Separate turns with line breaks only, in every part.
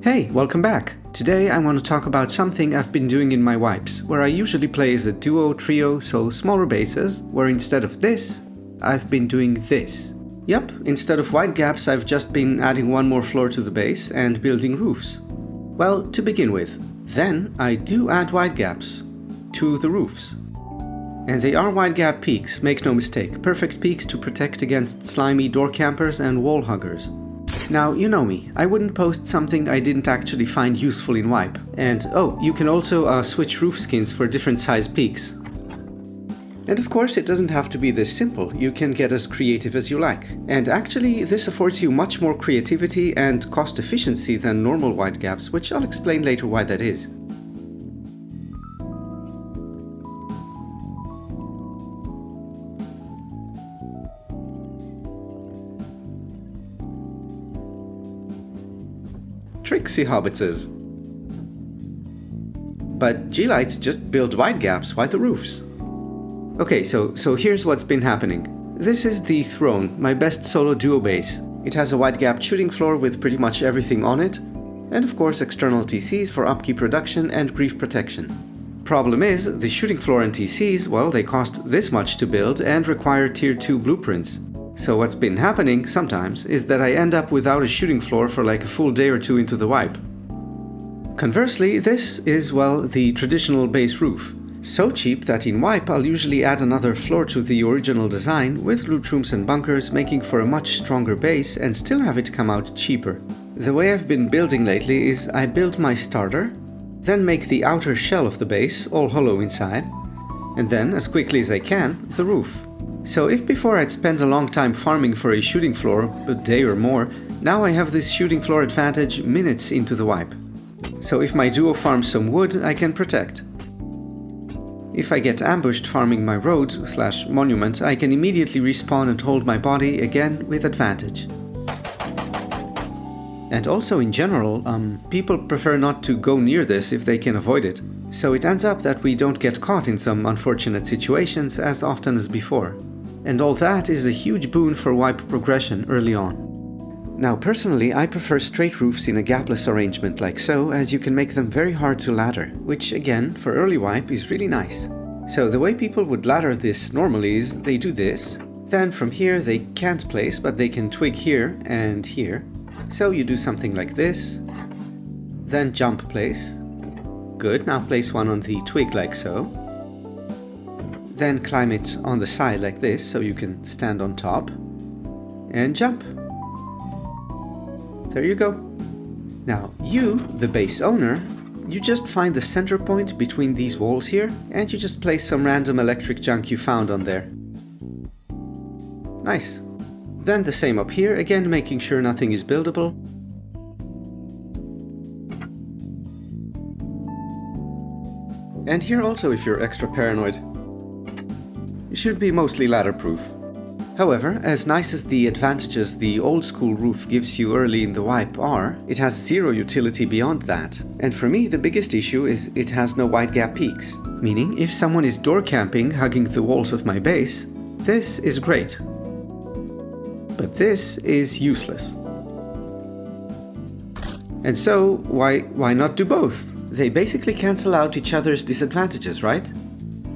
Hey, welcome back! Today I want to talk about something I've been doing in my wipes, where I usually play as a duo, trio, so smaller bases, where instead of this, I've been doing this. Yep, instead of wide gaps I've just been adding one more floor to the base and building roofs. Well, to begin with. Then I do add wide gaps to the roofs. And they are wide gap peaks, make no mistake, perfect peaks to protect against slimy door campers and wall huggers. Now, you know me, I wouldn't post something I didn't actually find useful in wipe. And oh, you can also switch roof skins for different size peaks. And of course it doesn't have to be this simple, you can get as creative as you like. And actually this affords you much more creativity and cost efficiency than normal wide gaps, which I'll explain later why that is. Tricksy hobbitses. But G-Lights just build wide gaps, why the roofs? Okay, so here's what's been happening. This is the Throne, my best solo duo base. It has a wide gap shooting floor with pretty much everything on it, and of course external TCs for upkeep reduction and grief protection. Problem is, the shooting floor and TCs, well, they cost this much to build and require tier 2 blueprints. So what's been happening sometimes is that I end up without a shooting floor for like a full day or two into the wipe. Conversely, this is, well, the traditional base roof. So cheap that in wipe I'll usually add another floor to the original design with loot rooms and bunkers, making for a much stronger base and still have it come out cheaper. The way I've been building lately is I build my starter, then make the outer shell of the base all hollow inside, and then, as quickly as I can, the roof. So if before I'd spend a long time farming for a shooting floor, a day or more, now I have this shooting floor advantage minutes into the wipe. So if my duo farms some wood, I can protect. If I get ambushed farming my road/monument, I can immediately respawn and hold my body again with advantage. And also in general, people prefer not to go near this if they can avoid it. So it ends up that we don't get caught in some unfortunate situations as often as before. And all that is a huge boon for wipe progression early on. Now personally, I prefer straight roofs in a gapless arrangement like so, as you can make them very hard to ladder, which again, for early wipe is really nice. So the way people would ladder this normally is they do this, then from here they can't place, but they can twig here and here. So you do something like this, then jump place. Good, now place one on the twig like so. Then climb it on the side like this, so you can stand on top. And jump. There you go. Now you, the base owner, you just find the center point between these walls here, and you just place some random electric junk you found on there. Nice. Then the same up here, again making sure nothing is buildable. And here also if you're extra paranoid. It should be mostly ladder-proof. However, as nice as the advantages the old-school roof gives you early in the wipe are, it has zero utility beyond that. And for me, the biggest issue is it has no wide gap peaks. Meaning, if someone is door camping, hugging the walls of my base, this is great. But this is useless. And so, why not do both? They basically cancel out each other's disadvantages, right?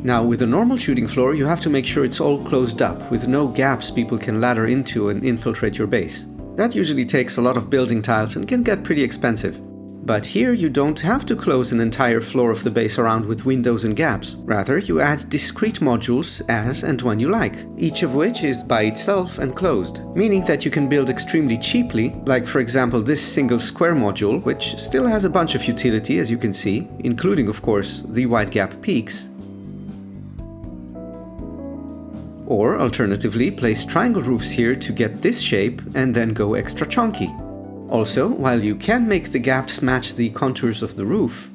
Now, with a normal shooting floor, you have to make sure it's all closed up, with no gaps people can ladder into and infiltrate your base. That usually takes a lot of building tiles and can get pretty expensive. But here you don't have to close an entire floor of the base around with windows and gaps. Rather, you add discrete modules as and when you like, each of which is by itself enclosed, meaning that you can build extremely cheaply, like for example this single square module, which still has a bunch of utility as you can see, including of course the wide gap peaks. Or alternatively, place triangle roofs here to get this shape and then go extra chunky. Also, while you can make the gaps match the contours of the roof,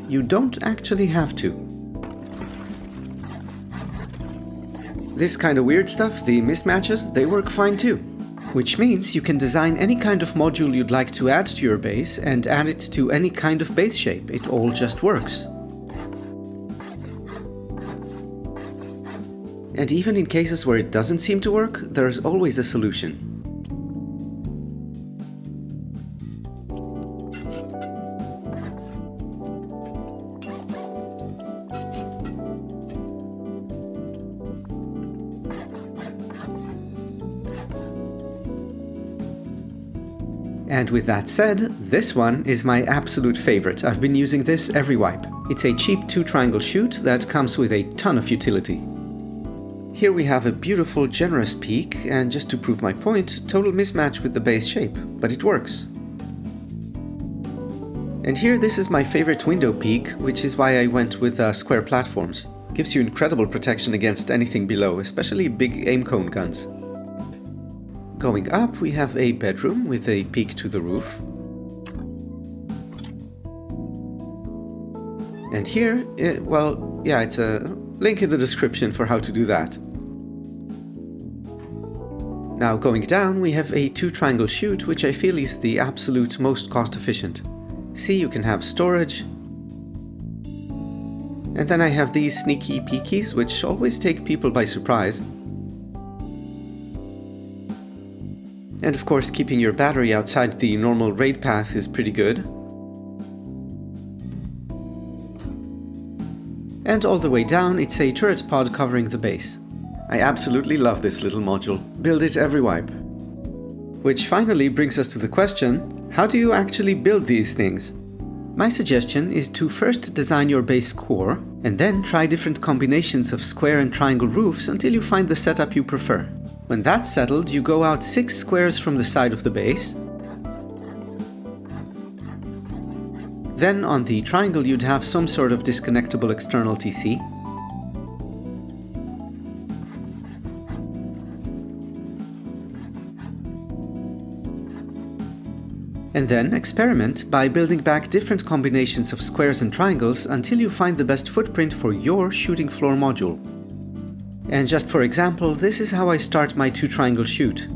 you don't actually have to. This kind of weird stuff, the mismatches, they work fine too. Which means you can design any kind of module you'd like to add to your base and add it to any kind of base shape. It all just works. And even in cases where it doesn't seem to work, there's always a solution. And with that said, this one is my absolute favorite. I've been using this every wipe. It's a cheap 2-triangle chute that comes with a ton of utility. Here we have a beautiful, generous peak, and just to prove my point, total mismatch with the base shape, but it works. And here this is my favorite window peak, which is why I went with square platforms. Gives you incredible protection against anything below, especially big aim cone guns. Going up, we have a bedroom with a peak to the roof. And here, it's a link in the description for how to do that. Now going down, we have a 2-triangle chute, which I feel is the absolute most cost efficient. See, you can have storage. And then I have these sneaky peekies, which always take people by surprise. And of course, keeping your battery outside the normal raid path is pretty good. And all the way down, it's a turret pod covering the base. I absolutely love this little module. Build it every wipe. Which finally brings us to the question, how do you actually build these things? My suggestion is to first design your base core, and then try different combinations of square and triangle roofs until you find the setup you prefer. When that's settled, you go out 6 squares from the side of the base. Then on the triangle you'd have some sort of disconnectable external TC. And then experiment by building back different combinations of squares and triangles until you find the best footprint for your shooting floor module. And just for example, this is how I start my 2-triangle chute.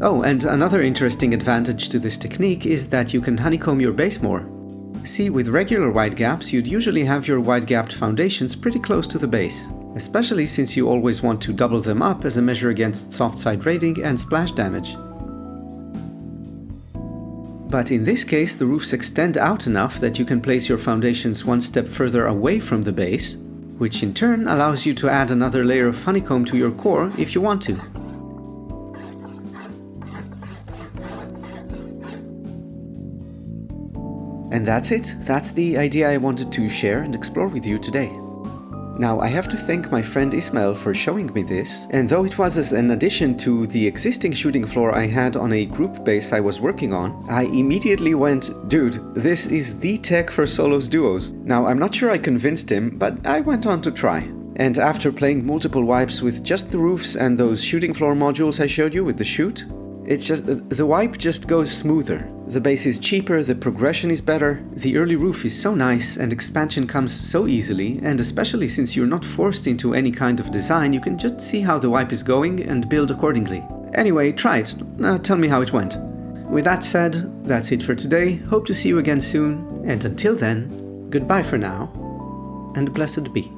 Oh, and another interesting advantage to this technique is that you can honeycomb your base more. See, with regular wide gaps, you'd usually have your wide-gapped foundations pretty close to the base, especially since you always want to double them up as a measure against soft side raiding and splash damage. But in this case, the roofs extend out enough that you can place your foundations one step further away from the base, which in turn allows you to add another layer of honeycomb to your core if you want to. And that's it. That's the idea I wanted to share and explore with you today. Now, I have to thank my friend Ismail for showing me this, and though it was as an addition to the existing shooting floor I had on a group base I was working on, I immediately went, dude, this is the tech for solos duos. Now, I'm not sure I convinced him, but I went on to try. And after playing multiple wipes with just the roofs and those shooting floor modules I showed you with the chute, it's just, the wipe just goes smoother. The base is cheaper, the progression is better, the early roof is so nice, and expansion comes so easily, and especially since you're not forced into any kind of design, you can just see how the wipe is going and build accordingly. Anyway, try it. Tell me how it went. With that said, that's it for today. Hope to see you again soon, and until then, goodbye for now, and blessed be.